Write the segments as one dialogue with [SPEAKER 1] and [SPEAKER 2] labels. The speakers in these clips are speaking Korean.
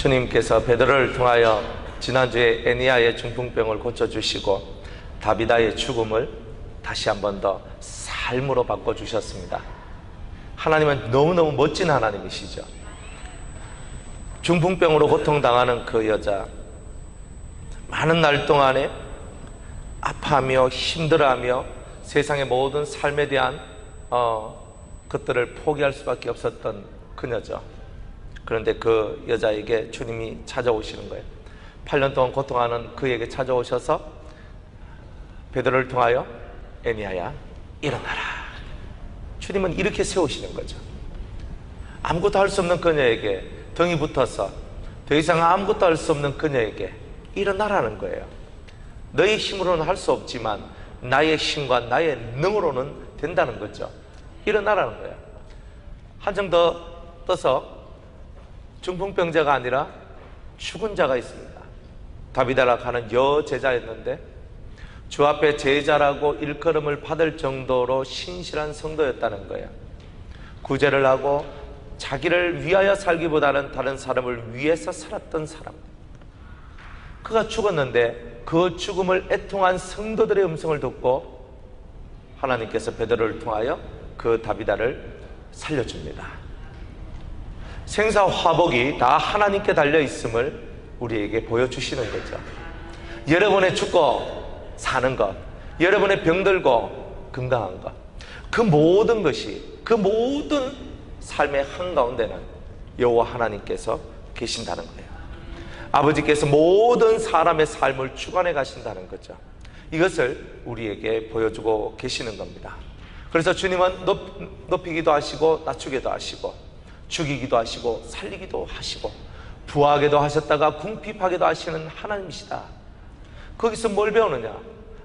[SPEAKER 1] 주님께서 베드로를 통하여 지난주에 애니야의 중풍병을 고쳐주시고 다비다의 죽음을 다시 한 번 더 삶으로 바꿔주셨습니다. 하나님은 너무너무 멋진 하나님이시죠. 중풍병으로 고통당하는 그 여자, 많은 날 동안에 아파하며 힘들어하며 세상의 모든 삶에 대한 것들을 포기할 수밖에 없었던 그녀죠. 그런데 그 여자에게 주님이 찾아오시는 거예요. 8년 동안 고통하는 그에게 찾아오셔서 베드로를 통하여 애니야야 일어나라. 주님은 이렇게 세우시는 거죠. 아무것도 할 수 없는 그녀에게 등이 붙어서 더 이상 아무것도 할 수 없는 그녀에게 일어나라는 거예요. 너의 힘으로는 할 수 없지만 나의 힘과 나의 능으로는 된다는 거죠. 일어나라는 거예요. 한층 더 떠서 중풍병자가 아니라 죽은 자가 있습니다. 다비다라고 하는 여제자였는데 주 앞에 제자라고 일컬음을 받을 정도로 신실한 성도였다는 거예요. 구제를 하고 자기를 위하여 살기보다는 다른 사람을 위해서 살았던 사람. 그가 죽었는데 그 죽음을 애통한 성도들의 음성을 듣고 하나님께서 베드로를 통하여 그 다비다를 살려줍니다. 생사화복이 다 하나님께 달려있음을 우리에게 보여주시는 거죠. 여러분의 죽고 사는 것, 여러분의 병들고 건강한 것, 그 모든 것이, 그 모든 삶의 한가운데는 여호와 하나님께서 계신다는 거예요. 아버지께서 모든 사람의 삶을 주관해 가신다는 거죠. 이것을 우리에게 보여주고 계시는 겁니다. 그래서 주님은 높이기도 하시고 낮추기도 하시고 죽이기도 하시고 살리기도 하시고 부하게도 하셨다가 궁핍하게도 하시는 하나님이시다. 거기서 뭘 배우느냐?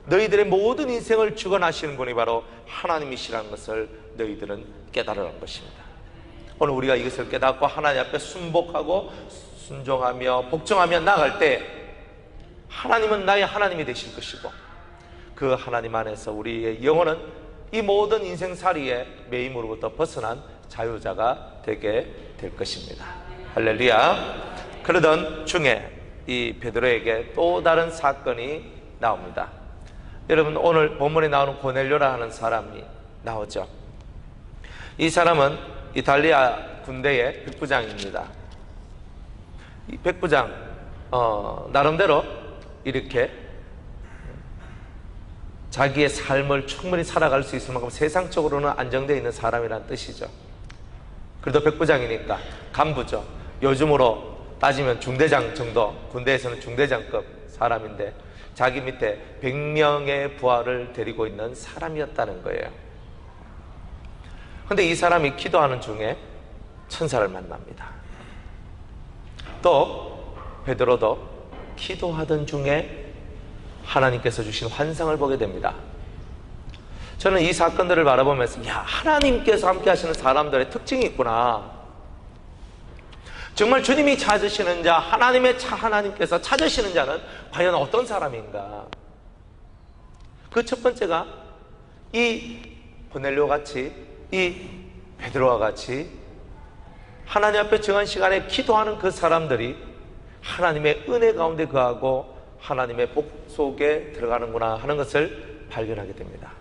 [SPEAKER 1] 너희들의 모든 인생을 주관하시는 분이 바로 하나님이시라는 것을 너희들은 깨달으라는 것입니다. 오늘 우리가 이것을 깨닫고 하나님 앞에 순복하고 순종하며 복종하며 나아갈 때 하나님은 나의 하나님이 되실 것이고 그 하나님 안에서 우리의 영혼은 이 모든 인생살이의 매임으로부터 벗어난 자유자가 되게 될 것입니다. 할렐루야. 그러던 중에 이 베드로에게 또 다른 사건이 나옵니다. 여러분, 오늘 본문에 나오는 고넬료라 하는 사람이 나오죠. 이 사람은 이탈리아 군대의 백부장입니다. 이 백부장 나름대로 이렇게 자기의 삶을 충분히 살아갈 수 있을 만큼 세상적으로는 안정되어 있는 사람이란 뜻이죠. 그래도 백부장이니까 간부죠. 요즘으로 따지면 중대장 정도, 군대에서는 중대장급 사람인데 자기 밑에 100명의 부하를 데리고 있는 사람이었다는 거예요. 근데 이 사람이 기도하는 중에 천사를 만납니다. 또 베드로도 기도하던 중에 하나님께서 주신 환상을 보게 됩니다. 저는 이 사건들을 바라보면서 하나님께서 함께 하시는 사람들의 특징이 있구나. 정말 주님이 찾으시는 자, 하나님께서 찾으시는 자는 과연 어떤 사람인가? 그 첫 번째가 이 고넬료 같이, 이 베드로와 같이 하나님 앞에 정한 시간에 기도하는 그 사람들이 하나님의 은혜 가운데 거하고 하나님의 복 속에 들어가는구나 하는 것을 발견하게 됩니다.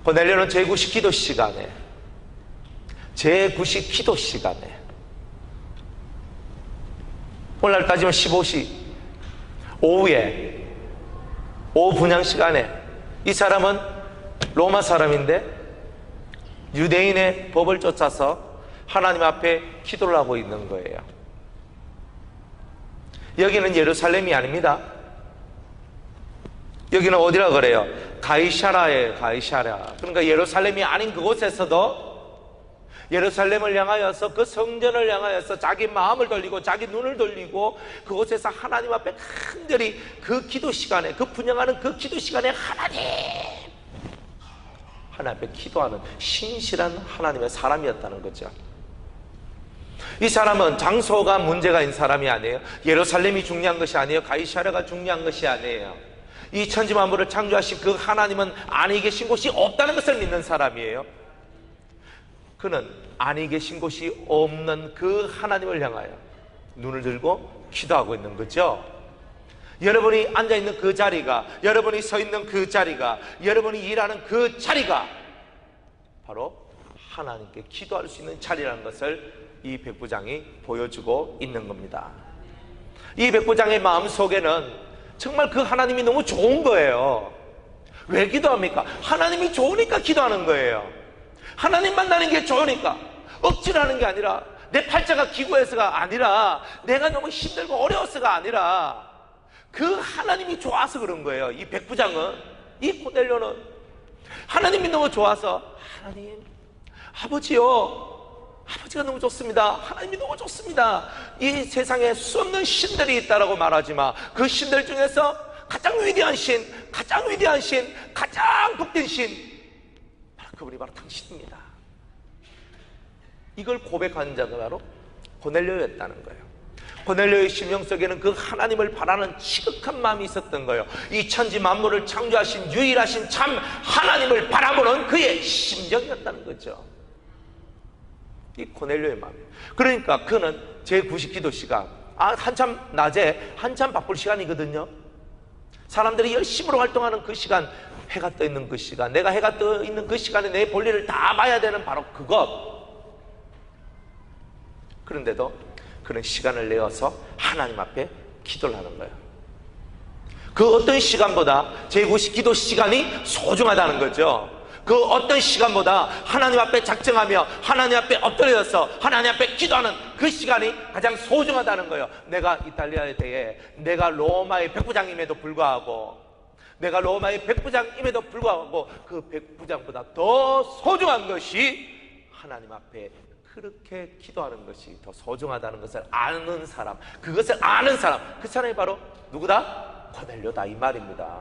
[SPEAKER 1] 고넬료는 제9시 기도 시간에, 제9시 기도 시간에, 오늘날 따지면 15시 오후에, 오후 분향 시간에 이 사람은 로마 사람인데 유대인의 법을 쫓아서 하나님 앞에 기도를 하고 있는 거예요. 여기는 예루살렘이 아닙니다. 여기는 어디라 그래요? 가이사라예요. 가이사라. 그러니까 예루살렘이 아닌 그곳에서도 예루살렘을 향하여서, 그 성전을 향하여서 자기 마음을 돌리고 자기 눈을 돌리고 그곳에서 하나님 앞에 간절히 그 기도 시간에, 그 분향하는 그 기도 시간에 하나님 앞에 기도하는 신실한 하나님의 사람이었다는 거죠. 이 사람은 장소가 문제가 있는 사람이 아니에요. 예루살렘이 중요한 것이 아니에요. 가이사랴가 중요한 것이 아니에요. 이 천지만물을 창조하신 그 하나님은 안에 계신 곳이 없다는 것을 믿는 사람이에요. 그는 안에 계신 곳이 없는 그 하나님을 향하여 눈을 들고 기도하고 있는 거죠. 여러분이 앉아있는 그 자리가, 여러분이 서 있는 그 자리가, 여러분이 일하는 그 자리가 바로 하나님께 기도할 수 있는 자리라는 것을 이 백부장이 보여주고 있는 겁니다. 이 백부장의 마음속에는 정말 그 하나님이 너무 좋은 거예요. 왜 기도합니까? 하나님이 좋으니까 기도하는 거예요. 하나님 만나는 게 좋으니까, 억지로 하는 게 아니라, 내 팔자가 기구해서가 아니라, 내가 너무 힘들고 어려워서가 아니라 그 하나님이 좋아서 그런 거예요. 이 백부장은, 이 고넬료는 하나님이 너무 좋아서, 하나님, 아버지요, 아버지가 너무 좋습니다. 하나님이 너무 좋습니다. 이 세상에 수없는 신들이 있다라고 말하지만 그 신들 중에서 가장 위대한 신, 가장 위대한 신, 가장 복된 신, 그분이 바로 당신입니다. 이걸 고백한 자가 바로 고넬료였다는 거예요. 고넬료의 심령 속에는 그 하나님을 바라는 지극한 마음이 있었던 거예요. 이 천지 만물을 창조하신 유일하신 참 하나님을 바라보는 그의 심정이었다는 거죠. 이 고넬료의 마음이에요. 그러니까 그는 제9시 기도 시간, 한참 낮에 한참 바쁠 시간이거든요. 사람들이 열심으로 활동하는 그 시간, 해가 떠 있는 그 시간, 내가 해가 떠 있는 그 시간에 내 볼일을 다 봐야 되는 바로 그것. 그런데도 그런 시간을 내어서 하나님 앞에 기도를 하는 거예요. 그 어떤 시간보다 제9시 기도 시간이 소중하다는 거죠. 그 어떤 시간보다 하나님 앞에 작정하며 하나님 앞에 엎드려서 하나님 앞에 기도하는 그 시간이 가장 소중하다는 거예요. 내가 이탈리아에 대해 내가 로마의 백부장임에도 불구하고, 내가 로마의 백부장임에도 불구하고 그 백부장보다 더 소중한 것이 하나님 앞에 그렇게 기도하는 것이 더 소중하다는 것을 아는 사람, 그것을 아는 사람, 그 사람이 바로 누구다? 고넬료다, 이 말입니다.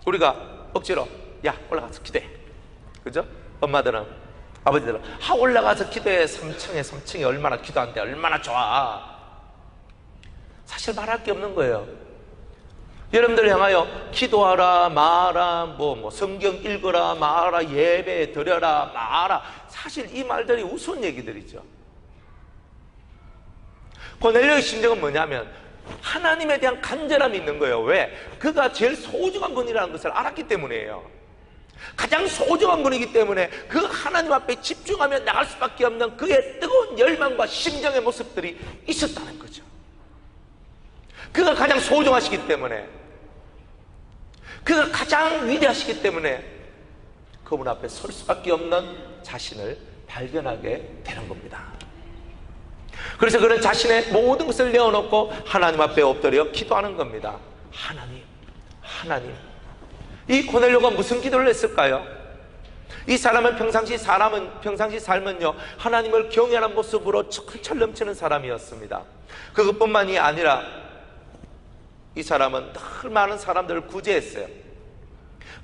[SPEAKER 1] 우리가 억지로 야 올라가서 기도해, 그죠? 엄마들은, 아버지들은 올라가서 기도해, 3층에 얼마나 기도하는데 얼마나 좋아. 사실 말할 게 없는 거예요. 여러분들 향하여 기도하라 마라, 뭐 성경 읽어라 마라, 예배 드려라 마라, 사실 이 말들이 우스운 얘기들이죠. 고넬료의 심정은 뭐냐면 하나님에 대한 간절함이 있는 거예요. 왜? 그가 제일 소중한 분이라는 것을 알았기 때문이에요. 가장 소중한 분이기 때문에 그 하나님 앞에 집중하며 나갈 수밖에 없는 그의 뜨거운 열망과 심정의 모습들이 있었다는 거죠. 그가 가장 소중하시기 때문에, 그가 가장 위대하시기 때문에 그분 앞에 설 수밖에 없는 자신을 발견하게 되는 겁니다. 그래서 그는 자신의 모든 것을 내어놓고 하나님 앞에 엎드려 기도하는 겁니다. 하나님. 이 고넬료가 무슨 기도를 했을까요? 이 사람은 평상시 삶은요, 하나님을 경외하는 모습으로 철철 넘치는 사람이었습니다. 그것뿐만이 아니라 이 사람은 늘 많은 사람들을 구제했어요.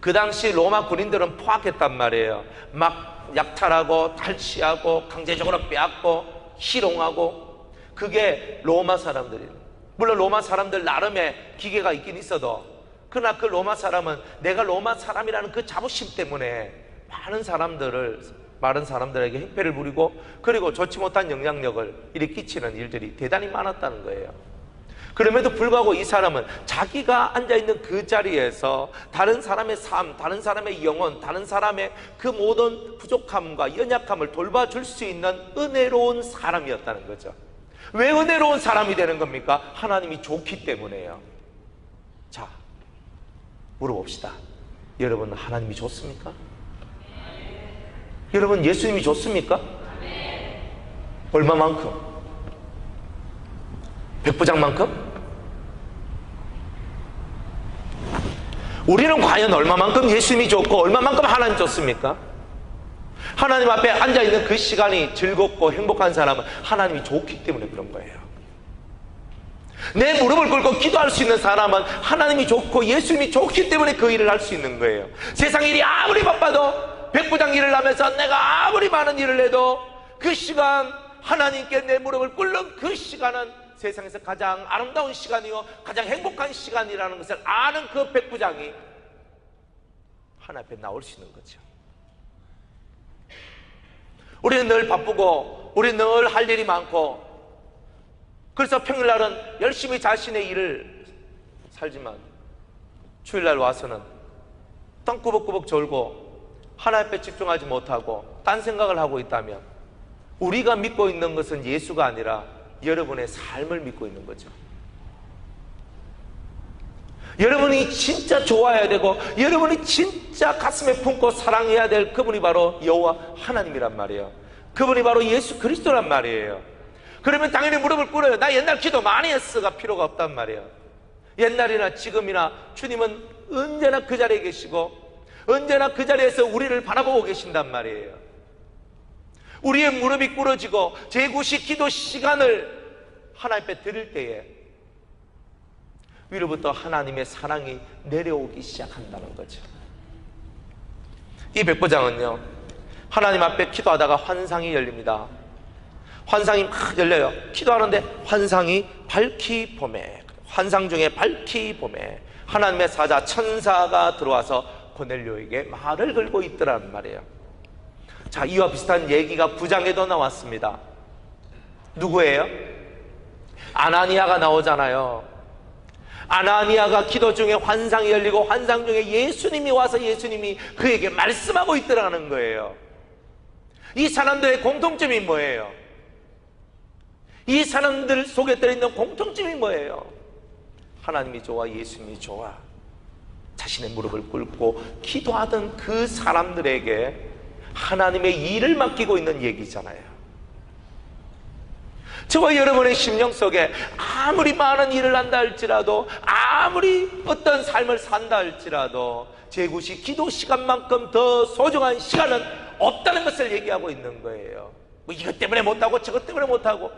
[SPEAKER 1] 그 당시 로마 군인들은 포악했단 말이에요. 막 약탈하고 탈취하고 강제적으로 빼앗고 희롱하고, 그게 로마 사람들이에요. 물론 로마 사람들 나름의 기계가 있긴 있어도, 그러나 그 로마 사람은 내가 로마 사람이라는 그 자부심 때문에 많은 사람들에게 행패를 부리고, 그리고 좋지 못한 영향력을 이렇게 끼치는 일들이 대단히 많았다는 거예요. 그럼에도 불구하고 이 사람은 자기가 앉아있는 그 자리에서 다른 사람의 삶, 다른 사람의 영혼, 다른 사람의 그 모든 부족함과 연약함을 돌봐줄 수 있는 은혜로운 사람이었다는 거죠. 왜 은혜로운 사람이 되는 겁니까? 하나님이 좋기 때문에요. 자, 물어봅시다. 여러분, 하나님이 좋습니까? 여러분, 예수님이 좋습니까? 얼마만큼? 백부장만큼? 우리는 과연 얼마만큼 예수님이 좋고 얼마만큼 하나님 좋습니까? 하나님 앞에 앉아있는 그 시간이 즐겁고 행복한 사람은 하나님이 좋기 때문에 그런 거예요. 내 무릎을 꿇고 기도할 수 있는 사람은 하나님이 좋고 예수님이 좋기 때문에 그 일을 할 수 있는 거예요. 세상 일이 아무리 바빠도, 백부장 일을 하면서 내가 아무리 많은 일을 해도 그 시간, 하나님께 내 무릎을 꿇는 그 시간은 세상에서 가장 아름다운 시간이요, 가장 행복한 시간이라는 것을 아는 그 백부장이 하나님 앞에 나올 수 있는 거죠. 우리는 늘 바쁘고, 우리는 늘 할 일이 많고, 그래서 평일날은 열심히 자신의 일을 살지만 주일날 와서는 똥꾸벅꾸벅 졸고 하나님 앞에 집중하지 못하고 딴 생각을 하고 있다면 우리가 믿고 있는 것은 예수가 아니라 여러분의 삶을 믿고 있는 거죠. 여러분이 진짜 좋아해야 되고 여러분이 진짜 가슴에 품고 사랑해야 될 그분이 바로 여호와 하나님이란 말이에요. 그분이 바로 예수 그리스도란 말이에요. 그러면 당연히 무릎을 꿇어요. 나 옛날 기도 많이 했어가 필요가 없단 말이에요. 옛날이나 지금이나 주님은 언제나 그 자리에 계시고 언제나 그 자리에서 우리를 바라보고 계신단 말이에요. 우리의 무릎이 꿇어지고 제구시 기도 시간을 하나님 앞에 드릴 때에 위로부터 하나님의 사랑이 내려오기 시작한다는 거죠. 이 백부장은요, 하나님 앞에 기도하다가 환상이 열립니다. 환상이 막 열려요. 기도하는데 환상이 밝히 봄에, 환상 중에 밝히 봄에 하나님의 사자 천사가 들어와서 고넬료에게 말을 걸고 있더란 말이에요. 자, 이와 비슷한 얘기가 9장에도 나왔습니다. 누구예요? 아나니아가 나오잖아요. 아나니아가 기도 중에 환상이 열리고 환상 중에 예수님이 와서 예수님이 그에게 말씀하고 있더라는 거예요. 이 사람들의 공통점이 뭐예요? 이 사람들 속에 들어있는 공통점이 뭐예요? 하나님이 좋아, 예수님이 좋아. 자신의 무릎을 꿇고 기도하던 그 사람들에게 하나님의 일을 맡기고 있는 얘기잖아요. 저와 여러분의 심령 속에 아무리 많은 일을 한다 할지라도, 아무리 어떤 삶을 산다 할지라도 제구시 기도 시간만큼 더 소중한 시간은 없다는 것을 얘기하고 있는 거예요. 뭐 이것 때문에 못하고 저것 때문에 못하고,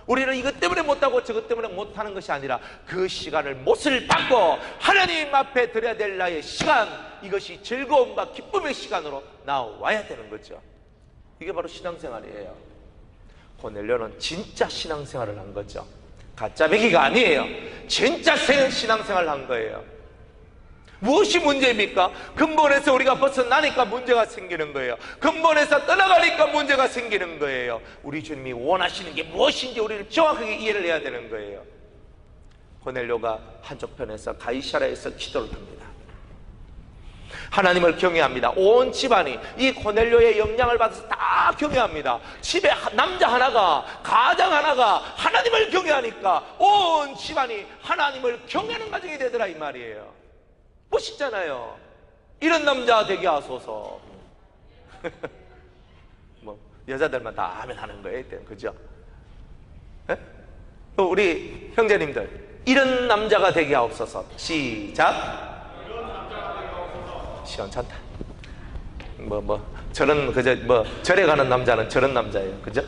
[SPEAKER 1] 우리는 이것 때문에 못하고 저것 때문에 못하는 것이 아니라 그 시간을 못을 받고 하나님 앞에 드려야 될 나의 시간, 이것이 즐거움과 기쁨의 시간으로 나와야 되는 거죠. 이게 바로 신앙생활이에요. 고넬료는 진짜 신앙생활을 한 거죠. 가짜 배기가 아니에요. 진짜 신앙생활을 한 거예요. 무엇이 문제입니까? 근본에서 우리가 벗어나니까 문제가 생기는 거예요. 근본에서 떠나가니까 문제가 생기는 거예요. 우리 주님이 원하시는 게 무엇인지 우리는 정확하게 이해를 해야 되는 거예요. 고넬료가 한쪽 편에서 가이사랴에서 기도를 합니다. 하나님을 경외합니다. 온 집안이 이 고넬료의 영향을 받아서 다 경외합니다. 집에 남자 하나가, 가장 하나가 하나님을 경외하니까 온 집안이 하나님을 경외하는 가정이 되더라, 이 말이에요. 멋있잖아요. 이런 남자 되게 하소서. 뭐 여자들만 다 아멘 하는 거예요, 그죠? 네? 우리 형제님들, 이런 남자가 되게 하옵소서. 시작. 시원찮다. 저런, 그저, 절에 가는 남자는 저런 남자예요. 그죠?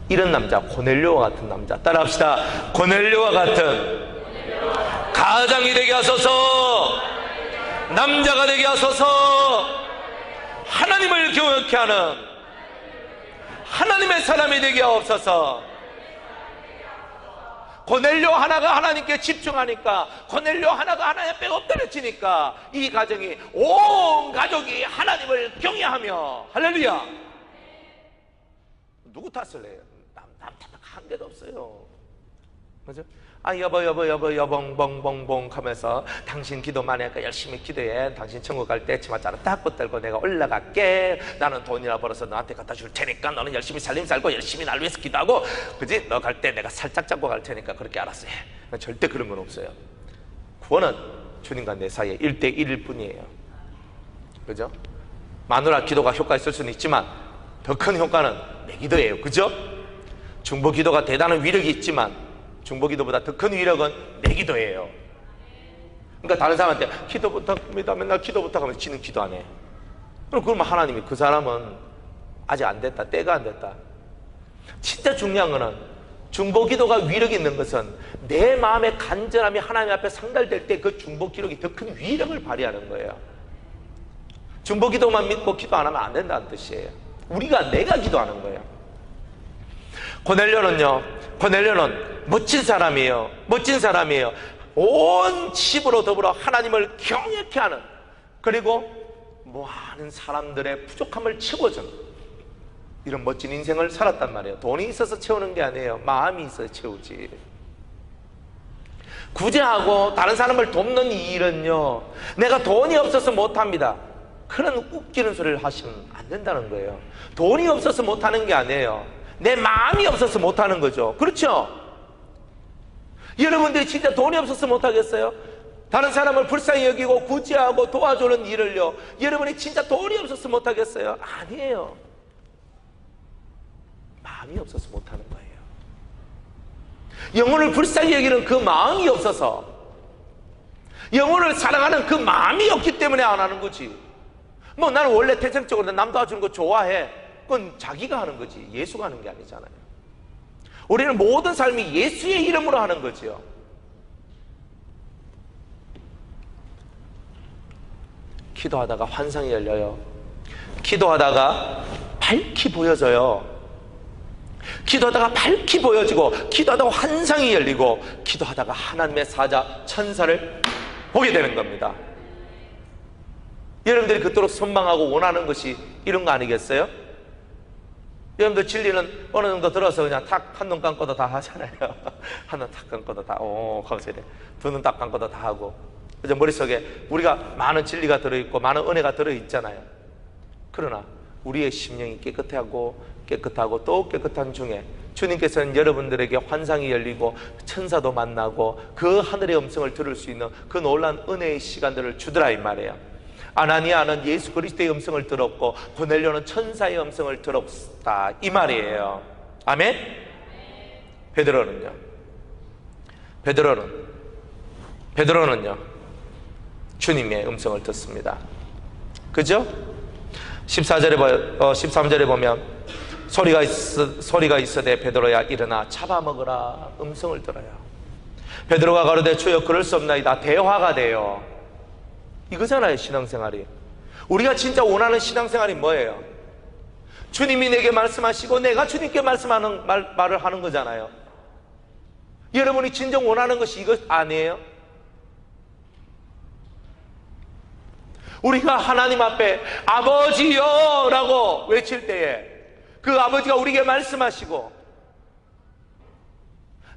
[SPEAKER 1] 이런 남자, 고넬료와 같은 남자. 따라합시다. 고넬료와 같은 가장이 되게 하소서. 남자가 되게 하소서. 하나님을 경외케 하는 하나님의 사람이 되게 하옵소서. 고넬료 하나가 하나님께 집중하니까, 고넬료 하나가 하나님 앞에 엎드려지니까 이 가정이, 온 가족이 하나님을 경외하며, 할렐루야. 누구 탓을 해요? 남 탓은 한 개도 없어요. 그죠? 아, 여봉봉봉봉 하면서 당신 기도 많이 하니까 열심히 기도해. 당신 천국 갈 때 치마 자루 딱 붙들고 내가 올라갈게. 나는 돈이나 벌어서 너한테 갖다 줄 테니까 너는 열심히 살림 살고 열심히 날 위해서 기도하고, 그지? 너 갈 때 내가 살짝 잡고 갈 테니까 그렇게 알았어 해. 절대 그런 건 없어요. 구원은 주님과 내 사이에 1대1일 뿐이에요. 그죠? 마누라 기도가 효과 있을 수는 있지만 더 큰 효과는 내 기도예요. 그죠? 중보 기도가 대단한 위력이 있지만 중보 기도보다 더 큰 위력은 내 기도예요. 그러니까 다른 사람한테 기도 부탁합니다, 맨날 기도 부탁하면서 지는 기도 안 해. 그러면 하나님이 그 사람은 아직 안 됐다, 때가 안 됐다. 진짜 중요한 거는 중보 기도가 위력이 있는 것은 내 마음의 간절함이 하나님 앞에 상달될 때 그 중보 기록이 더 큰 위력을 발휘하는 거예요. 중보 기도만 믿고 기도 안 하면 안 된다는 뜻이에요. 내가 기도하는 거예요. 고넬료는 멋진 사람이에요. 멋진 사람이에요. 온 집으로 더불어 하나님을 경외케 하는, 그리고 많은 사람들의 부족함을 채워주는, 이런 멋진 인생을 살았단 말이에요. 돈이 있어서 채우는 게 아니에요. 마음이 있어서 채우지. 구제하고 다른 사람을 돕는 이 일은요, 내가 돈이 없어서 못합니다, 그런 웃기는 소리를 하시면 안 된다는 거예요. 돈이 없어서 못하는 게 아니에요. 내 마음이 없어서 못하는 거죠. 그렇죠? 여러분들이 진짜 돈이 없어서 못하겠어요? 다른 사람을 불쌍히 여기고 구제하고 도와주는 일을요, 여러분이 진짜 돈이 없어서 못하겠어요? 아니에요. 마음이 없어서 못하는 거예요. 영혼을 불쌍히 여기는 그 마음이 없어서, 영혼을 사랑하는 그 마음이 없기 때문에 안 하는 거지. 뭐 나는 원래 태생적으로 남 도와주는 거 좋아해, 그건 자기가 하는 거지 예수가 하는 게 아니잖아요. 우리는 모든 삶이 예수의 이름으로 하는 거지요. 기도하다가 환상이 열려요. 기도하다가 밝히 보여져요. 기도하다가 밝히 보여지고, 기도하다가 환상이 열리고, 기도하다가 하나님의 사자 천사를 보게 되는 겁니다. 여러분들이 그토록 선망하고 원하는 것이 이런 거 아니겠어요? 여러분들 진리는 어느 정도 들어서 그냥 탁 한 눈 감고도 다 하잖아요. 한 눈 탁 감고도 다, 감사해. 두 눈 딱 감고도 다 하고. 그죠? 머릿속에 우리가 많은 진리가 들어있고 많은 은혜가 들어있잖아요. 그러나 우리의 심령이 깨끗하고 또 깨끗한 중에 주님께서는 여러분들에게 환상이 열리고 천사도 만나고 그 하늘의 음성을 들을 수 있는 그 놀라운 은혜의 시간들을 주더라 이 말이에요. 아나니아는 예수 그리스도의 음성을 들었고 고넬료는 천사의 음성을 들었다 이 말이에요. 아멘? 베드로는요? 베드로는요 주님의 음성을 듣습니다. 그죠? 13절에 보면 소리가 있으되 베드로야 일어나 잡아먹으라 음성을 들어요. 베드로가 가로되 주여 그럴 수 없나이다. 대화가 돼요. 이거잖아요 신앙생활이. 우리가 진짜 원하는 신앙생활이 뭐예요? 주님이 내게 말씀하시고 내가 주님께 말씀하는 말을 하는 거잖아요. 여러분이 진정 원하는 것이 이것 아니에요? 우리가 하나님 앞에 아버지요 라고 외칠 때에 그 아버지가 우리에게 말씀하시고,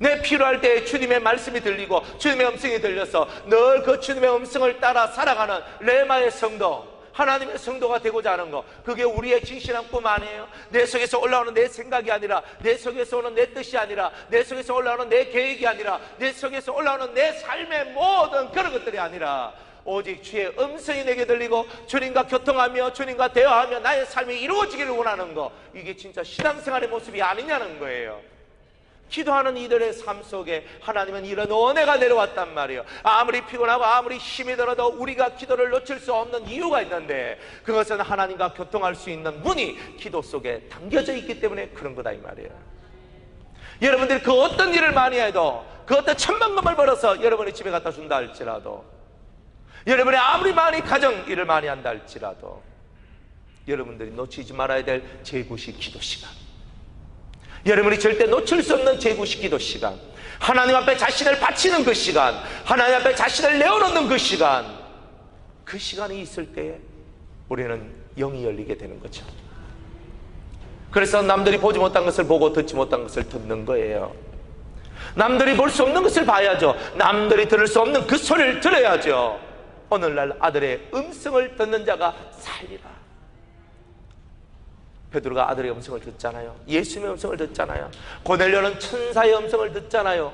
[SPEAKER 1] 내 필요할 때에 주님의 말씀이 들리고 주님의 음성이 들려서 늘 그 주님의 음성을 따라 살아가는 레마의 성도, 하나님의 성도가 되고자 하는 것, 그게 우리의 진실한 꿈 아니에요? 내 속에서 올라오는 내 생각이 아니라, 내 속에서 오는 내 뜻이 아니라, 내 속에서 올라오는 내 계획이 아니라, 내 속에서 올라오는 내 삶의 모든 그런 것들이 아니라 오직 주의 음성이 내게 들리고 주님과 교통하며 주님과 대화하며 나의 삶이 이루어지기를 원하는 것, 이게 진짜 신앙생활의 모습이 아니냐는 거예요. 기도하는 이들의 삶 속에 하나님은 이런 은혜가 내려왔단 말이에요. 아무리 피곤하고 아무리 힘이 들어도 우리가 기도를 놓칠 수 없는 이유가 있는데, 그것은 하나님과 교통할 수 있는 문이 기도 속에 담겨져 있기 때문에 그런 거다 이 말이에요. 여러분들이 그 어떤 일을 많이 해도, 그 어떤 천만금을 벌어서 여러분이 집에 갖다 준다 할지라도, 여러분이 아무리 많이 가정 일을 많이 한다 할지라도, 여러분들이 놓치지 말아야 될 제9시 기도 시간, 여러분이 절대 놓칠 수 없는 제9시 기도 시간, 하나님 앞에 자신을 바치는 그 시간, 하나님 앞에 자신을 내어놓는 그 시간, 그 시간이 있을 때에 우리는 영이 열리게 되는 거죠. 그래서 남들이 보지 못한 것을 보고 듣지 못한 것을 듣는 거예요. 남들이 볼 수 없는 것을 봐야죠. 남들이 들을 수 없는 그 소리를 들어야죠. 오늘날 아들의 음성을 듣는 자가 살리라. 베드로가 아들의 음성을 듣잖아요. 예수님의 음성을 듣잖아요. 고넬료는 천사의 음성을 듣잖아요.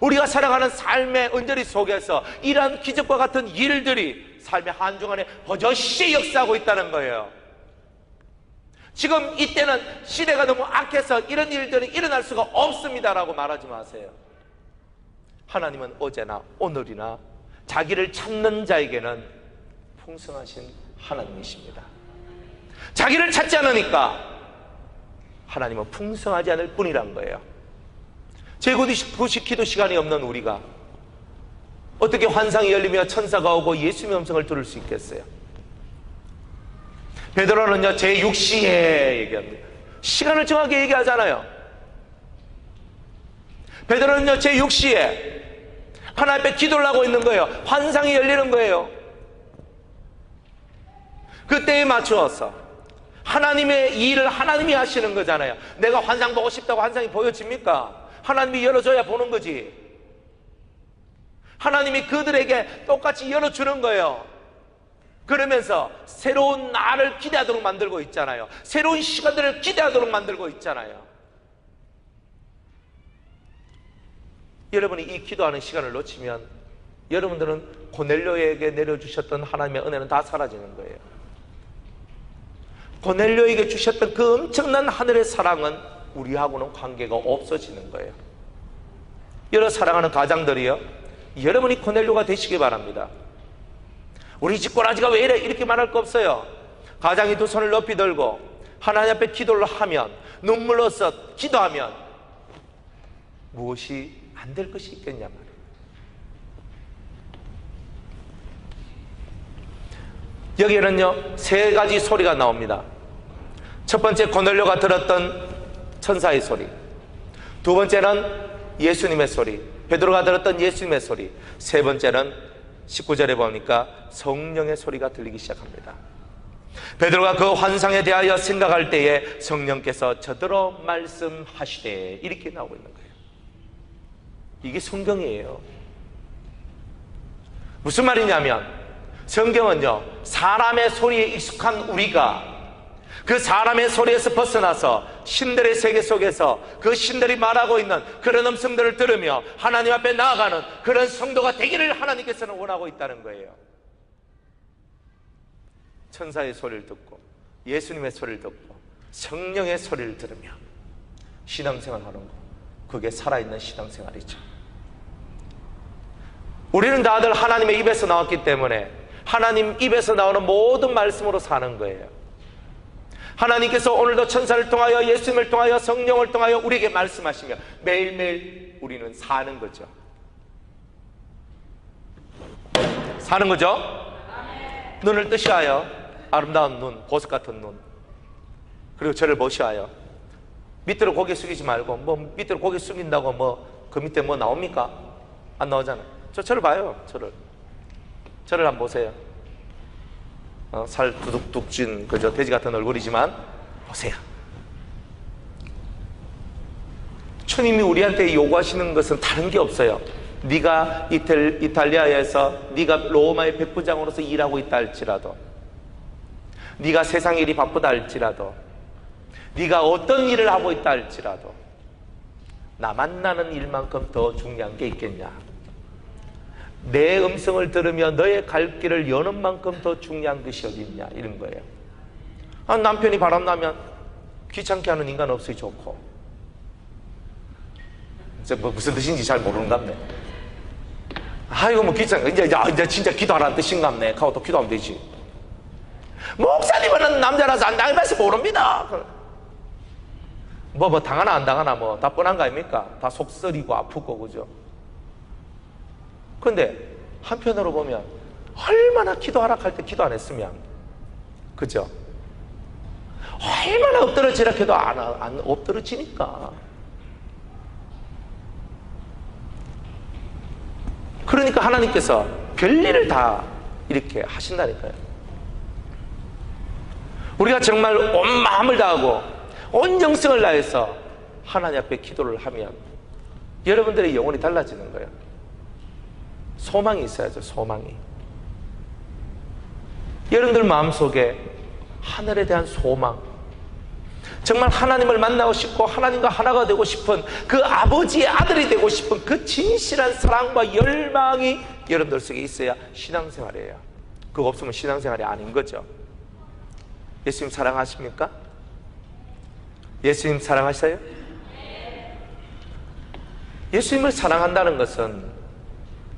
[SPEAKER 1] 우리가 살아가는 삶의 언저리 속에서 이러한 기적과 같은 일들이 삶의 한중간에 버젓이 역사하고 있다는 거예요. 지금 이때는 시대가 너무 악해서 이런 일들이 일어날 수가 없습니다라고 말하지 마세요. 하나님은 어제나 오늘이나 자기를 찾는 자에게는 풍성하신 하나님이십니다. 자기를 찾지 않으니까 하나님은 풍성하지 않을 뿐이란 거예요. 제9시 기도 시간이 없는 우리가 어떻게 환상이 열리며 천사가 오고 예수님의 음성을 들을 수 있겠어요? 베드로는요 제6시에 얘기합니다. 시간을 정확히 얘기하잖아요. 베드로는요 제6시에 하나님 앞에 기도를 하고 있는 거예요. 환상이 열리는 거예요. 그때에 맞추어서 하나님의 일을 하나님이 하시는 거잖아요. 내가 환상 보고 싶다고 환상이 보여집니까? 하나님이 열어줘야 보는 거지. 하나님이 그들에게 똑같이 열어주는 거예요. 그러면서 새로운 날을 기대하도록 만들고 있잖아요. 새로운 시간들을 기대하도록 만들고 있잖아요. 여러분이 이 기도하는 시간을 놓치면 여러분들은 고넬료에게 내려주셨던 하나님의 은혜는 다 사라지는 거예요. 고넬료에게 주셨던 그 엄청난 하늘의 사랑은 우리하고는 관계가 없어지는 거예요. 여러 사랑하는 가장들이요, 여러분이 고넬료가 되시기 바랍니다. 우리 집 꼬라지가 왜 이래? 이렇게 말할 거 없어요. 가장이 두 손을 높이 들고 하나님 앞에 기도를 하면, 눈물로써 기도하면 무엇이 안 될 것이 있겠냐 말이에요. 여기에는요, 세 가지 소리가 나옵니다. 첫 번째, 고넬료가 들었던 천사의 소리. 두 번째는 예수님의 소리, 베드로가 들었던 예수님의 소리. 세 번째는 19절에 보니까 성령의 소리가 들리기 시작합니다. 베드로가 그 환상에 대하여 생각할 때에 성령께서 저더러 말씀하시되, 이렇게 나오고 있는 거예요. 이게 성경이에요. 무슨 말이냐면, 성경은요, 사람의 소리에 익숙한 우리가 그 사람의 소리에서 벗어나서 신들의 세계 속에서 그 신들이 말하고 있는 그런 음성들을 들으며 하나님 앞에 나아가는 그런 성도가 되기를 하나님께서는 원하고 있다는 거예요. 천사의 소리를 듣고 예수님의 소리를 듣고 성령의 소리를 들으며 신앙생활 하는 거, 그게 살아있는 신앙생활이죠. 우리는 다들 하나님의 입에서 나왔기 때문에 하나님 입에서 나오는 모든 말씀으로 사는 거예요. 하나님께서 오늘도 천사를 통하여 예수님을 통하여 성령을 통하여 우리에게 말씀하시며 매일매일 우리는 사는 거죠. 사는 거죠? 눈을 뜨시하여 아름다운 눈, 보석 같은 눈, 그리고 저를 보시하여 밑으로 고개 숙이지 말고, 뭐 밑으로 고개 숙인다고 뭐 그 밑에 뭐 나옵니까? 안 나오잖아요. 저를 봐요. 저를 한번 보세요. 살 두둑둑 찐 그저 돼지 같은 얼굴이지만 보세요. 주님이 우리한테 요구하시는 것은 다른 게 없어요. 네가 이탈리아에서 네가 로마의 백부장으로서 일하고 있다 할지라도, 네가 세상 일이 바쁘다 할지라도, 네가 어떤 일을 하고 있다 할지라도 나 만나는 일만큼 더 중요한 게 있겠냐? 내 음성을 들으며 너의 갈 길을 여는 만큼 더 중요한 것이 어디 있냐, 이런 거예요. 남편이 바람나면 귀찮게 하는 인간 없으니 좋고, 이제 뭐 무슨 뜻인지 잘 모르는갑네. 이거 뭐 귀찮게, 이제 진짜 기도하라는 뜻인갑네 하고 또 기도하면 되지. 목사님은 남자라서 안 당해봐서 모릅니다. 뭐 당하나 안 당하나 뭐 다 뻔한 거 아닙니까? 다 속쓰리고 아프고, 그죠? 근데 한편으로 보면 얼마나 기도하라 할 때 기도 안 했으면, 그죠? 얼마나 엎드러지라 해도 안 엎드러지니까. 그러니까 하나님께서 별일을 다 이렇게 하신다니까요. 우리가 정말 온 마음을 다하고 온 정성을 다해서 하나님 앞에 기도를 하면 여러분들의 영혼이 달라지는 거예요. 소망이 있어야죠. 소망이. 여러분들 마음속에 하늘에 대한 소망, 정말 하나님을 만나고 싶고 하나님과 하나가 되고 싶은 그 아버지의 아들이 되고 싶은 그 진실한 사랑과 열망이 여러분들 속에 있어야 신앙생활이에요. 그거 없으면 신앙생활이 아닌 거죠. 예수님 사랑하십니까? 예수님 사랑하셔요? 예수님을 사랑한다는 것은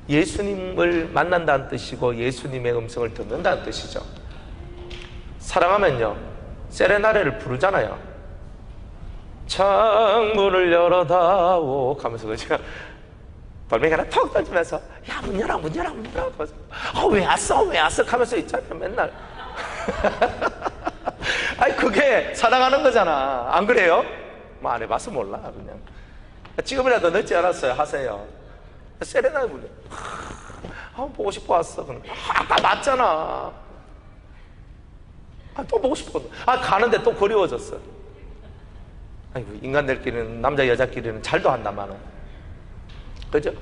[SPEAKER 1] 예수님을 만난다는 뜻이고 예수님의 음성을 듣는다는 뜻이죠. 사랑하면요, 세레나데를 부르잖아요. 창문을 열어다오 하면서 그죠? 돌멩이 하나 턱 던지면서 야, 문 열어, 문 열어, 문 열어. 왜 왔어, 왜 왔어 하면서 있잖아요, 맨날. 아니, 그게 사랑하는 거잖아. 안 그래요? 뭐 안 해봐서 몰라. 그냥 지금이라도 늦지 않았어요. 하세요. 세레나데 불러. 보고 싶어 왔어. 아까 맞잖아. 또 보고 싶었는데 가는데 또 그리워졌어. 아이고, 인간들끼리는, 남자 여자끼리는 잘도 한다마는, 그죠?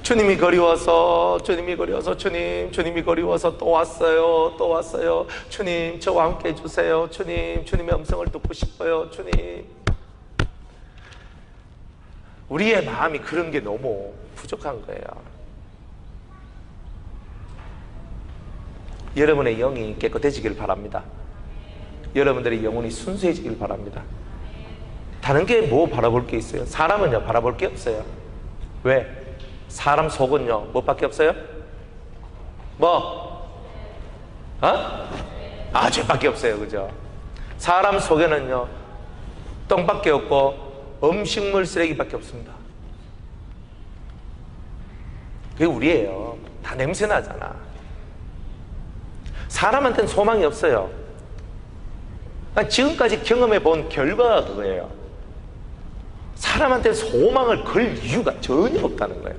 [SPEAKER 1] 주님이 그리워서 주님이 그리워서 또 왔어요. 주님, 저와 함께 해주세요. 주님의 음성을 듣고 싶어요. 주님. 우리의 마음이 그런 게 너무 부족한 거예요. 여러분의 영이 깨끗해지길 바랍니다. 여러분들의 영혼이 순수해지길 바랍니다. 다른 게 뭐 바라볼 게 있어요? 사람은요, 바라볼 게 없어요. 왜? 사람 속은요, 뭐밖에 없어요? 뭐? 죄밖에 없어요. 그죠? 사람 속에는요, 똥밖에 없고 음식물 쓰레기밖에 없습니다. 그게 우리예요. 다 냄새 나잖아. 사람한테는 소망이 없어요. 지금까지 경험해 본 결과가 그거예요. 사람한테 소망을 걸 이유가 전혀 없다는 거예요.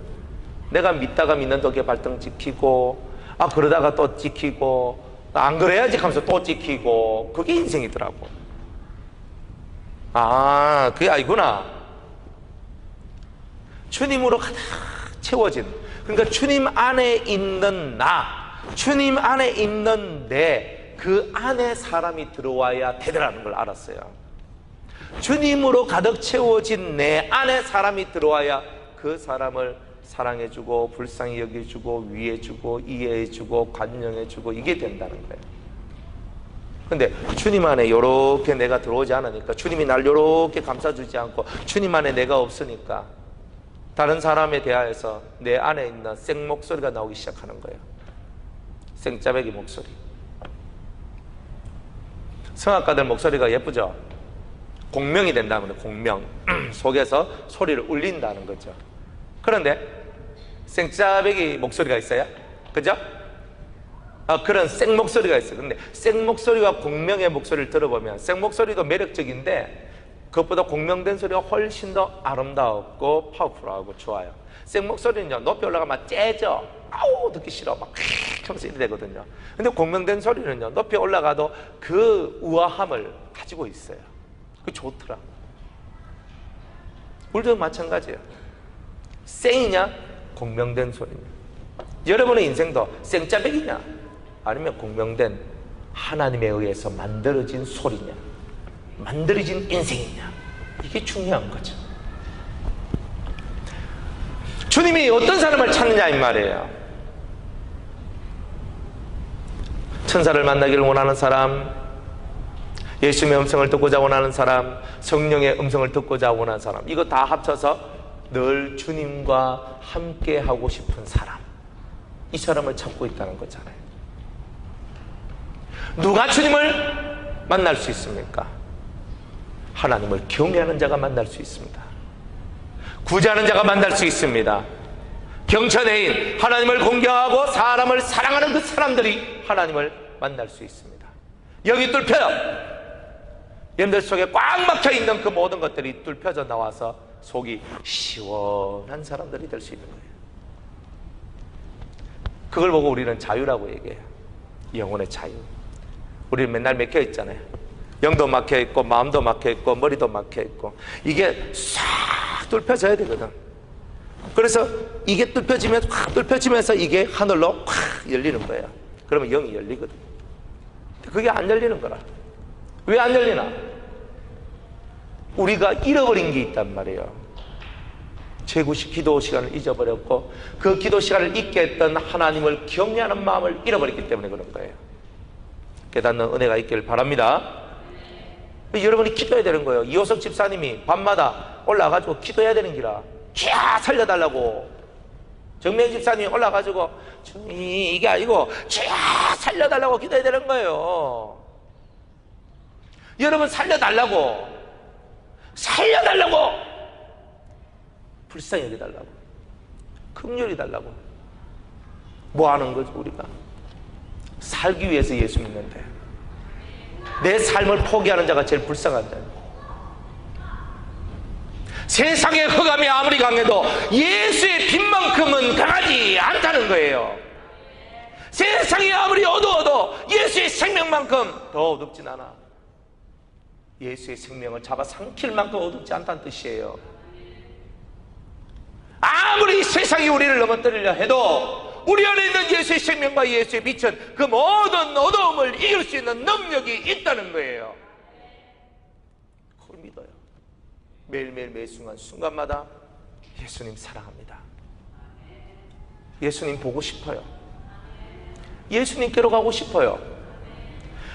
[SPEAKER 1] 내가 믿다가 믿는 덕에 발등 찍히고, 그러다가 또 찍히고, 안 그래야지 하면서 또 찍히고, 그게 인생이더라고. 그게 아니구나. 주님으로 가득 채워진, 그러니까 주님 안에 있는 주님 안에 있는 그 안에 사람이 들어와야 되더라는 걸 알았어요. 주님으로 가득 채워진 내 안에 사람이 들어와야 그 사람을 사랑해주고, 불쌍히 여겨주고, 위해주고, 이해해주고, 관용해주고, 이게 된다는 거예요. 근데 주님 안에 요렇게 내가 들어오지 않으니까, 주님이 날 요렇게 감싸주지 않고, 주님 안에 내가 없으니까 다른 사람에 대하여서 내 안에 있는 생 목소리가 나오기 시작하는 거예요. 생짜배기 목소리. 성악가들 목소리가 예쁘죠? 공명이 된다면 공명. 속에서 소리를 울린다는 거죠. 그런데 생짜배기 목소리가 있어요? 그죠? 그런 생 목소리가 있어요. 근데 생 목소리와 공명의 목소리를 들어보면, 생 목소리도 매력적인데 그것보다 공명된 소리가 훨씬 더 아름다웠고 파워풀하고 좋아요. 생 목소리는요, 높이 올라가면 째져. 듣기 싫어. 막 하면서 이래 되거든요. 근데 공명된 소리는요, 높이 올라가도 그 우아함을 가지고 있어요. 그게 좋더라. 우리도 마찬가지예요. 생이냐, 공명된 소리냐. 여러분의 인생도 생짜배기냐, 아니면 공명된 하나님에 의해서 만들어진 소리냐, 만들어진 인생이냐. 이게 중요한 거죠. 주님이 어떤 사람을 찾느냐 이 말이에요. 천사를 만나기를 원하는 사람, 예수님의 음성을 듣고자 원하는 사람, 성령의 음성을 듣고자 원하는 사람, 이거 다 합쳐서 늘 주님과 함께 하고 싶은 사람, 이 사람을 찾고 있다는 거잖아요. 누가 주님을 만날 수 있습니까? 하나님을 경외하는 자가 만날 수 있습니다. 구제하는 자가 만날 수 있습니다. 경천애인, 하나님을 공경하고 사람을 사랑하는 그 사람들이 하나님을 만날 수 있습니다. 여기 뚫혀요. 여러분들 속에 꽉 막혀있는 그 모든 것들이 뚫혀져 나와서 속이 시원한 사람들이 될 수 있는 거예요. 그걸 보고 우리는 자유라고 얘기해요. 영혼의 자유. 우리는 맨날 막혀 있잖아요. 영도 막혀 있고, 마음도 막혀 있고, 머리도 막혀 있고, 이게 싹 뚫혀져야 되거든. 그래서 이게 뚫혀지면서 이게 하늘로 확 열리는 거예요. 그러면 영이 열리거든. 그게 안 열리는 거라. 왜 안 열리나? 우리가 잃어버린 게 있단 말이에요. 제구식 기도 시간을 잊어버렸고, 그 기도 시간을 잊게 했던 하나님을 경외하는 마음을 잃어버렸기 때문에 그런 거예요. 깨닫는 은혜가 있길 바랍니다. 여러분이 기도해야 되는 거예요. 이호석 집사님이 밤마다 올라가지고 기도해야 되는 기라. 쫙 살려달라고. 정명 집사님이 올라가지고 이게 아니고 쫙 살려달라고 기도해야 되는 거예요. 여러분 살려달라고, 불쌍히 여겨달라고, 긍휼히 달라고. 뭐 하는 거죠? 우리가 살기 위해서 예수 믿는데 내 삶을 포기하는 자가 제일 불쌍한 자예요. 세상의 흑암이 아무리 강해도 예수의 빛만큼은 강하지 않다는 거예요. 세상이 아무리 어두워도 예수의 생명만 예수만큼 더 어둡진 않아. 예수의 생명을 잡아 삼킬 만큼 어둡지 않다는 뜻이에요. 아무리 세상이 우리를 넘어뜨리려 해도 우리 안에 있는 예수의 생명과 예수의 빛은 그 모든 어두움을 이길 수 있는 능력이 있다는 거예요. 그걸 믿어요. 매일매일 매 순간마다 예수님 사랑합니다. 예수님 보고 싶어요. 예수님께로 가고 싶어요.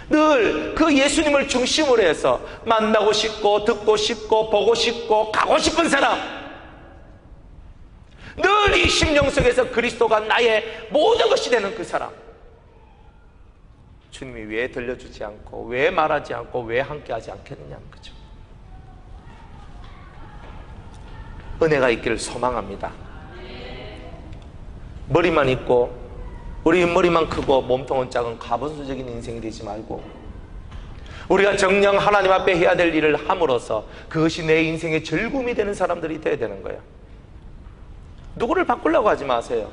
[SPEAKER 1] 늘 그 예수님을 중심으로 해서 만나고 싶고 듣고 싶고 보고 싶고 가고 싶은 사람, 늘 이 심령 속에서 그리스도가 나의 모든 것이 되는 그 사람, 주님이 왜 들려주지 않고 왜 말하지 않고 왜 함께하지 않겠느냐는 거죠. 은혜가 있기를 소망합니다. 머리만 있고 우리 머리만 크고 몸통은 작은 가분수적인 인생이 되지 말고 우리가 정녕 하나님 앞에 해야 될 일을 함으로써 그것이 내 인생의 즐거움이 되는 사람들이 돼야 되는 거예요. 누구를 바꾸려고 하지 마세요.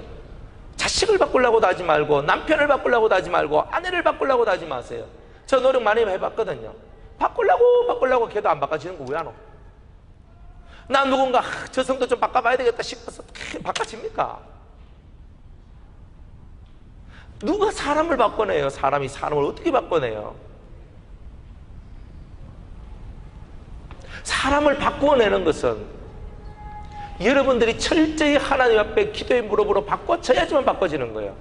[SPEAKER 1] 자식을 바꾸려고도 하지 말고 남편을 바꾸려고도 하지 말고 아내를 바꾸려고도 하지 마세요. 저 노력 많이 해봤거든요. 바꾸려고 해도 안 바꿔지는 거 왜 안 오? 나 누군가 저 성도 좀 바꿔봐야 되겠다 싶어서 바꿔집니까? 누가 사람을 바꿔내요? 사람이 사람을 어떻게 바꿔내요? 사람을 바꿔내는 것은 여러분들이 철저히 하나님 앞에 기도의 무릎으로 바꿔져야지만 바꿔지는 거예요.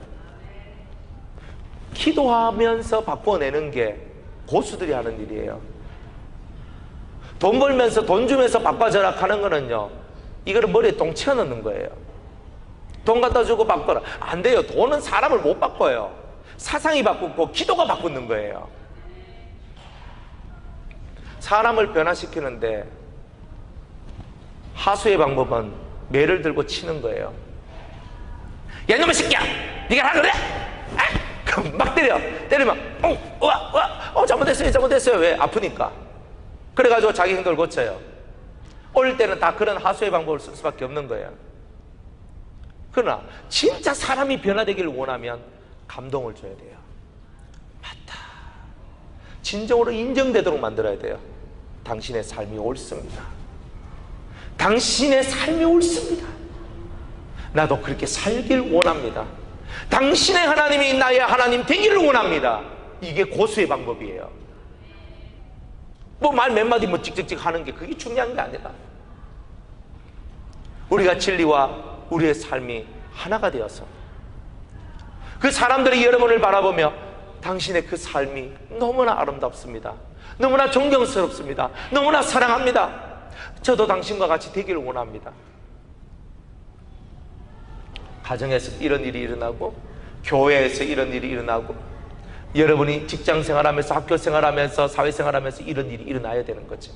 [SPEAKER 1] 기도하면서 바꿔내는 게 고수들이 하는 일이에요. 돈 벌면서 돈 주면서 바꿔져라 하는 거는요, 이거를 머리에 똥 치워 넣는 거예요. 돈 갖다 주고 바꿔라. 안 돼요. 돈은 사람을 못 바꿔요. 사상이 바꾸고 기도가 바꾸는 거예요. 사람을 변화시키는데 하수의 방법은 매를 들고 치는 거예요. 야 이놈의 새끼야! 네가 하라 그래? 아? 그럼 막 때리면 잘못했어요. 왜? 아프니까. 그래가지고 자기 행동을 고쳐요. 어릴 때는 다 그런 하수의 방법을 쓸 수밖에 없는 거예요. 그러나 진짜 사람이 변화되기를 원하면 감동을 줘야 돼요. 맞다. 진정으로 인정되도록 만들어야 돼요. 당신의 삶이 옳습니다. 당신의 삶이 옳습니다. 나도 그렇게 살길 원합니다. 당신의 하나님이 나의 하나님 되기를 원합니다. 이게 고수의 방법이에요. 뭐 말 몇 마디 뭐 찍찍찍 하는 게 그게 중요한 게 아니라 우리가 진리와 우리의 삶이 하나가 되어서 그 사람들이 여러분을 바라보며 당신의 그 삶이 너무나 아름답습니다. 너무나 존경스럽습니다. 너무나 사랑합니다. 저도 당신과 같이 되기를 원합니다. 가정에서 이런 일이 일어나고 교회에서 이런 일이 일어나고 여러분이 직장생활하면서 학교생활하면서 사회생활하면서 이런 일이 일어나야 되는 거죠.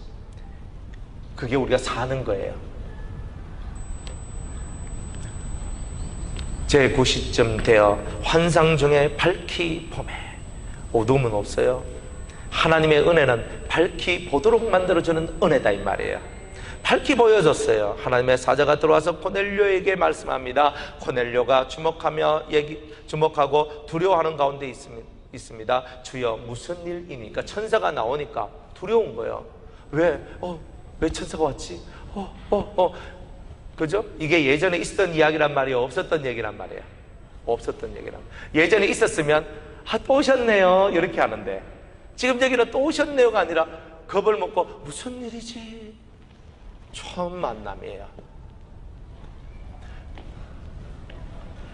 [SPEAKER 1] 그게 우리가 사는 거예요. 제9시쯤 되어 환상 중에 밝히 봄에 어두움은 없어요. 하나님의 은혜는 밝히 보도록 만들어주는 은혜다 이 말이에요. 밝히 보여졌어요. 하나님의 사자가 들어와서 고넬료에게 말씀합니다. 고넬료가 주목하고 두려워하는 가운데 있습니다. 주여 무슨 일이니까? 천사가 나오니까 두려운 거예요. 왜 천사가 왔지? 그죠? 이게 예전에 있었던 이야기란 말이에요? 없었던 얘기란 말이에요? 없었던 얘기란 말이에요. 예전에 있었으면 또 오셨네요 이렇게 하는데 지금 여기는 또 오셨네요가 아니라 겁을 먹고 무슨 일이지? 처음 만남이에요.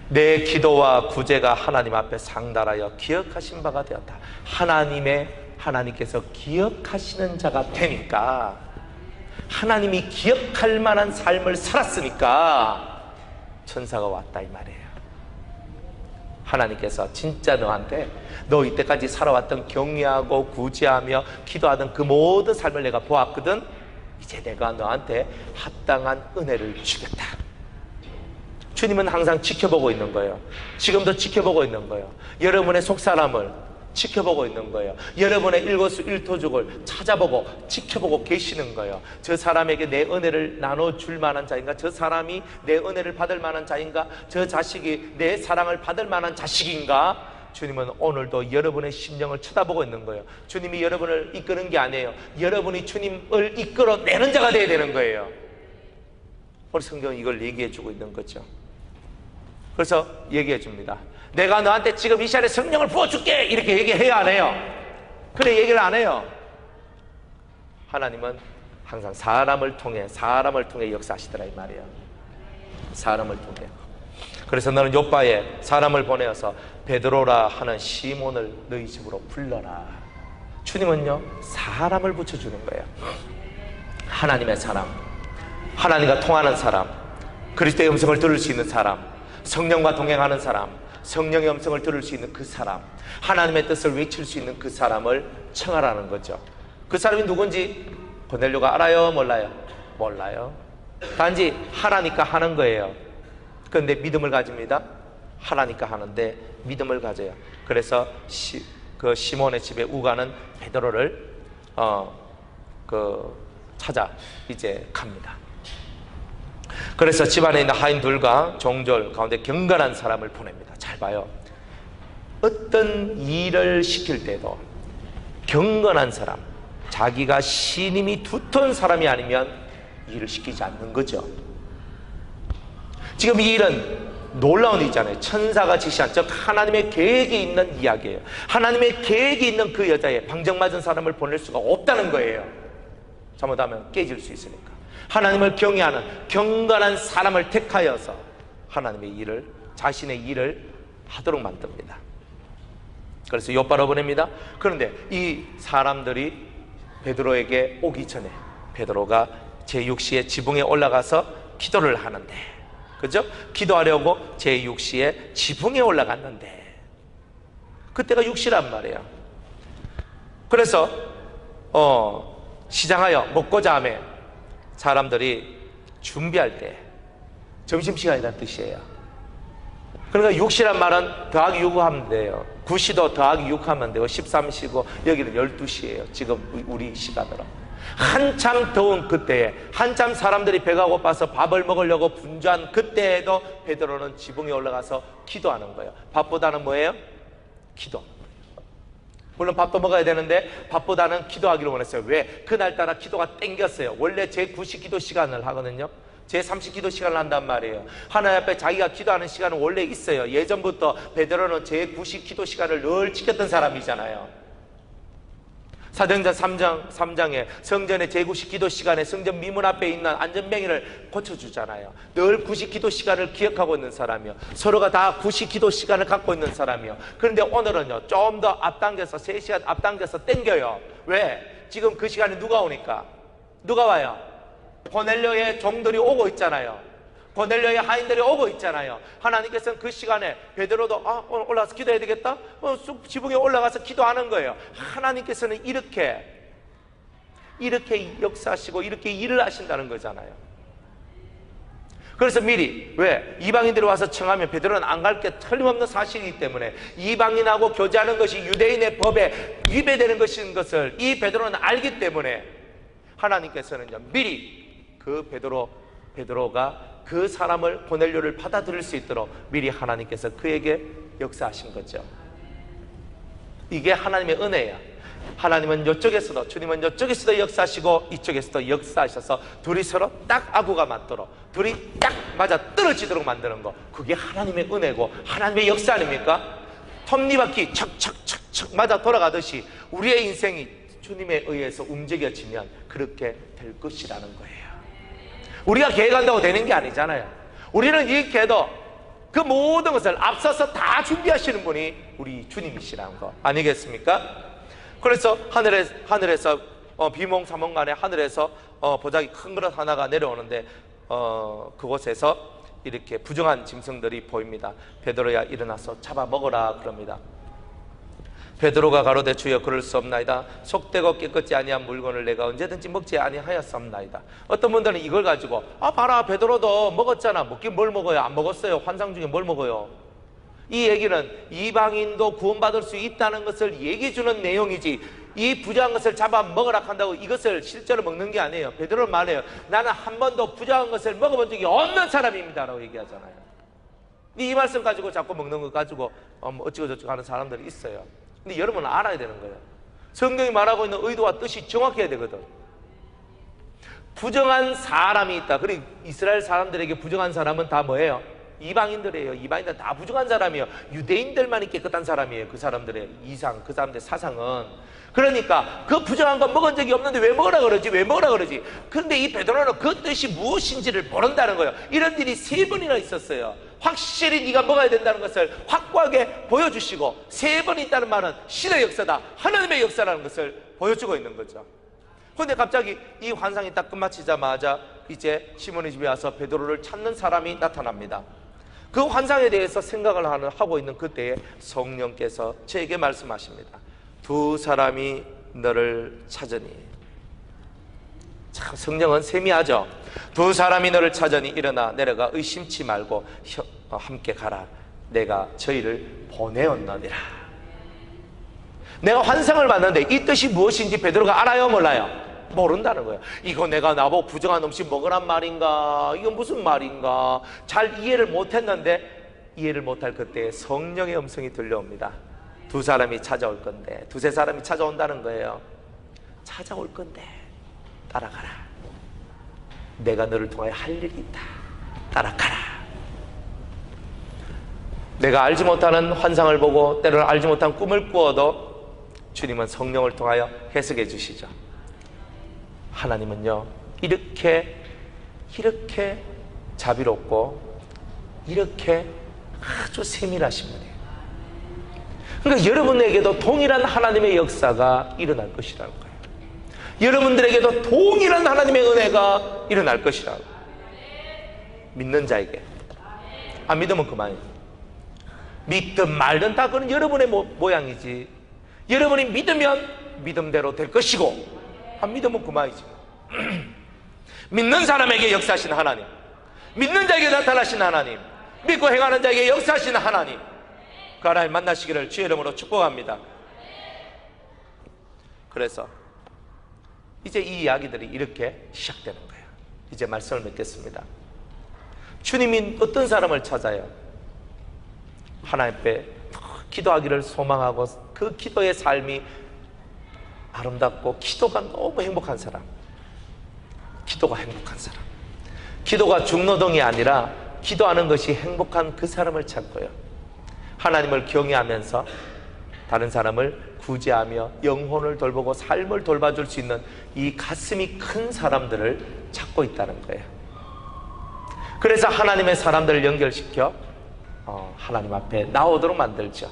[SPEAKER 1] 내 기도와 구제가 하나님 앞에 상달하여 기억하신 바가 되었다. 하나님께서 기억하시는 자가 되니까, 하나님이 기억할 만한 삶을 살았으니까 천사가 왔다 이 말이에요. 하나님께서 진짜 너한테 너 이때까지 살아왔던 경외하고 구제하며 기도하던 그 모든 삶을 내가 보았거든. 이제 내가 너한테 합당한 은혜를 주겠다. 주님은 항상 지켜보고 있는 거예요. 지금도 지켜보고 있는 거예요. 여러분의 속사람을 지켜보고 있는 거예요. 여러분의 일거수일투족을 찾아보고 지켜보고 계시는 거예요. 저 사람에게 내 은혜를 나눠줄 만한 자인가? 저 사람이 내 은혜를 받을 만한 자인가? 저 자식이 내 사랑을 받을 만한 자식인가? 주님은 오늘도 여러분의 심령을 쳐다보고 있는 거예요. 주님이 여러분을 이끄는 게 아니에요. 여러분이 주님을 이끌어내는 자가 되어야 되는 거예요. 오늘 성경은 이걸 얘기해 주고 있는 거죠. 그래서 얘기해 줍니다. 내가 너한테 지금 이 시간에 성령을 부어줄게, 이렇게 얘기해야 안 해요. 그래, 얘기를 안 해요. 하나님은 항상 사람을 통해 역사하시더라, 이 말이에요. 사람을 통해. 그래서 너는 요바에 사람을 보내어서 베드로라 하는 시몬을 너희 집으로 불러라. 주님은요, 사람을 붙여주는 거예요. 하나님의 사람, 하나님과 통하는 사람, 그리스도의 음성을 들을 수 있는 사람, 성령과 동행하는 사람, 성령의 음성을 들을 수 있는 그 사람, 하나님의 뜻을 외칠 수 있는 그 사람을 청하라는 거죠. 그 사람이 누군지 고넬료가 알아요? 몰라요? 몰라요. 단지 하나니까 하는 거예요. 그런데 믿음을 가집니다. 하나니까 하는데 믿음을 가져요. 그래서 그 시몬의 집에 우가는 베드로를 찾아 이제 갑니다. 그래서 집안에 있는 하인들과 종졸 가운데 경건한 사람을 보냅니다. 잘 봐요. 어떤 일을 시킬 때도 경건한 사람, 자기가 신임이 두터운 사람이 아니면 일을 시키지 않는 거죠. 지금 이 일은 놀라운 일이잖아요. 천사가 지시한, 즉 하나님의 계획이 있는 이야기예요. 하나님의 계획이 있는 그 여자에 방정맞은 사람을 보낼 수가 없다는 거예요. 잘못하면 깨질 수 있으니까. 하나님을 경외하는 경건한 사람을 택하여서 하나님의 일을, 자신의 일을 하도록 만듭니다. 그래서 요바로 보냅니다. 그런데 이 사람들이 베드로에게 오기 전에 베드로가 제6시에 지붕에 올라가서 기도를 하는데, 그죠? 기도하려고 제6시에 지붕에 올라갔는데 그때가 6시란 말이에요. 그래서 시장하여 먹고자 하며 사람들이 준비할 때 점심시간이라는 뜻이에요. 그러니까 6시란 말은 더하기 6 하면 돼요. 9시도 더하기 6 하면 되고 13시고 여기는 12시예요. 지금 우리 시간으로. 한참 더운 그때에, 한참 사람들이 배가 고파서 밥을 먹으려고 분주한 그때에도 베드로는 지붕에 올라가서 기도하는 거예요. 밥보다는 뭐예요? 기도. 물론 밥도 먹어야 되는데 밥보다는 기도하기로 원했어요. 왜? 그날따라 기도가 땡겼어요. 원래 제9시 기도 시간을 하거든요. 제30 기도 시간을 한단 말이에요. 하나님 앞에 자기가 기도하는 시간은 원래 있어요. 예전부터 베드로는 제9시 기도 시간을 늘 지켰던 사람이잖아요. 사도행전 3장에 성전의 제9시 기도 시간에 성전 미문 앞에 있는 안전뱅이를 고쳐주잖아요. 늘 9시 기도 시간을 기억하고 있는 사람이요. 서로가 다 9시 기도 시간을 갖고 있는 사람이요. 그런데 오늘은요, 좀 더 앞당겨서 3시간 앞당겨서 땡겨요. 왜? 지금 그 시간에 누가 오니까? 누가 와요? 고넬료의 종들이 오고 있잖아요. 고넬료의 하인들이 오고 있잖아요. 하나님께서는 그 시간에 베드로도 오늘 올라가서 기도해야 되겠다? 쑥 지붕에 올라가서 기도하는 거예요. 하나님께서는 이렇게 역사하시고 이렇게 일을 하신다는 거잖아요. 그래서 미리, 왜? 이방인들이 와서 청하면 베드로는 안 갈 게 틀림없는 사실이기 때문에 이방인하고 교제하는 것이 유대인의 법에 위배되는 것인 것을 이 베드로는 알기 때문에 하나님께서는 미리 그 베드로가 그 사람을, 고넬료를 받아들일 수 있도록 미리 하나님께서 그에게 역사하신 거죠. 이게 하나님의 은혜야. 하나님은 이쪽에서도, 주님은 이쪽에서도 역사하시고 이쪽에서도 역사하셔서 둘이 서로 딱 아구가 맞도록, 둘이 딱 맞아 떨어지도록 만드는 거, 그게 하나님의 은혜고 하나님의 역사 아닙니까? 톱니바퀴 척척척척 맞아 돌아가듯이 우리의 인생이 주님에 의해서 움직여지면 그렇게 될 것이라는 거예요. 우리가 계획한다고 되는 게 아니잖아요. 우리는 이렇게 해도 그 모든 것을 앞서서 다 준비하시는 분이 우리 주님이시라는 거 아니겠습니까? 그래서 하늘에서 비몽사몽간에 하늘에서 보자기 큰 그릇 하나가 내려오는데 그곳에서 이렇게 부정한 짐승들이 보입니다. 베드로야 일어나서 잡아 먹어라 그럽니다. 베드로가 가로되 주여 그럴 수 없나이다. 속되고 깨끗지 아니한 물건을 내가 언제든지 먹지 아니하였사옵나이다. 어떤 분들은 이걸 가지고 봐라 베드로도 먹었잖아. 먹긴 뭘 먹어요? 안 먹었어요. 환상 중에 뭘 먹어요? 이 얘기는 이방인도 구원받을 수 있다는 것을 얘기해 주는 내용이지, 이 부정한 것을 잡아 먹으라 한다고 이것을 실제로 먹는 게 아니에요. 베드로는 말해요. 나는 한 번도 부정한 것을 먹어본 적이 없는 사람입니다 라고 얘기하잖아요. 이 말씀 가지고 자꾸 먹는 것 가지고 어쩌고저쩌고 하는 사람들이 있어요. 근데 여러분은 알아야 되는 거예요. 성경이 말하고 있는 의도와 뜻이 정확해야 되거든. 부정한 사람이 있다. 그리고 이스라엘 사람들에게 부정한 사람은 다 뭐예요? 이방인들이에요. 이방인들 다 부정한 사람이에요. 유대인들만이 깨끗한 사람이에요. 그 사람들의 이상, 그 사람들의 사상은. 그러니까 그 부정한 거 먹은 적이 없는데 왜 먹으라 그러지? 왜 먹으라 그러지? 그런데 이 베드로는 그 뜻이 무엇인지를 모른다는 거예요. 이런 일이 3번이나 있었어요. 확실히 네가 먹어야 된다는 것을 확고하게 보여주시고, 3번 있다는 말은 신의 역사다, 하나님의 역사라는 것을 보여주고 있는 거죠. 그런데 갑자기 이 환상이 딱 끝마치자마자 이제 시몬의 집에 와서 베드로를 찾는 사람이 나타납니다. 그 환상에 대해서 생각을 하고 있는 그때에 성령께서 저에게 말씀하십니다. 2 사람이 너를 찾으니. 참 성령은 세미하죠. 2 사람이 너를 찾으니 일어나 내려가 의심치 말고 함께 가라. 내가 저희를 보내었느니라. 내가 환상을 봤는데 이 뜻이 무엇인지 베드로가 알아요, 몰라요? 모른다는 거예요. 이거 내가 나보고 부정한 음식 먹으란 말인가? 이건 무슨 말인가? 잘 이해를 못했는데, 이해를 못할 그때에 성령의 음성이 들려옵니다. 2 사람이 찾아올 건데, 2-3 사람이 찾아온다는 거예요. 찾아올 건데 따라가라. 내가 너를 통하여 할 일이 있다. 따라가라. 내가 알지 못하는 환상을 보고 때로는 알지 못한 꿈을 꾸어도 주님은 성령을 통하여 해석해 주시죠. 하나님은요, 이렇게 자비롭고 이렇게 아주 세밀하신 분이에요. 그러니까 여러분에게도 동일한 하나님의 역사가 일어날 것이라는 거예요. 여러분들에게도 동일한 하나님의 은혜가 일어날 것이라고. 믿는 자에게. 안 믿으면 그만이에요. 믿든 말든 다 그건 여러분의 모양이지. 여러분이 믿으면 믿음대로 될 것이고, 안 믿으면 그만이지. 믿는 사람에게 역사하신 하나님, 믿는 자에게 나타나신 하나님, 믿고 행하는 자에게 역사하신 하나님, 그 하나님 만나시기를 주의 이름으로 축복합니다. 그래서 이제 이 이야기들이 이렇게 시작되는 거예요. 이제 말씀을 맺겠습니다. 주님이 어떤 사람을 찾아요? 하나님 앞에 기도하기를 소망하고 그 기도의 삶이 아름답고 기도가 너무 행복한 사람, 기도가 행복한 사람, 기도가 중노동이 아니라 기도하는 것이 행복한 그 사람을 찾고요, 하나님을 경외하면서 다른 사람을 구제하며 영혼을 돌보고 삶을 돌봐줄 수 있는 이 가슴이 큰 사람들을 찾고 있다는 거예요. 그래서 하나님의 사람들을 연결시켜 하나님 앞에 나오도록 만들죠.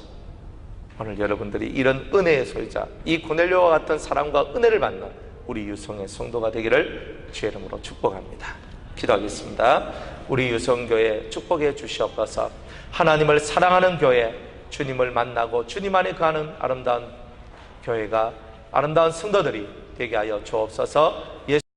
[SPEAKER 1] 오늘 여러분들이 이런 은혜의 소유자, 이 고넬료와 같은 사랑과 은혜를 받는 우리 유성의 성도가 되기를 주의 이름으로 축복합니다. 기도하겠습니다. 우리 유성교회 축복해 주시옵소서. 하나님을 사랑하는 교회, 주님을 만나고 주님 안에 거하는 아름다운 교회가, 아름다운 성도들이 되게 하여 주옵소서.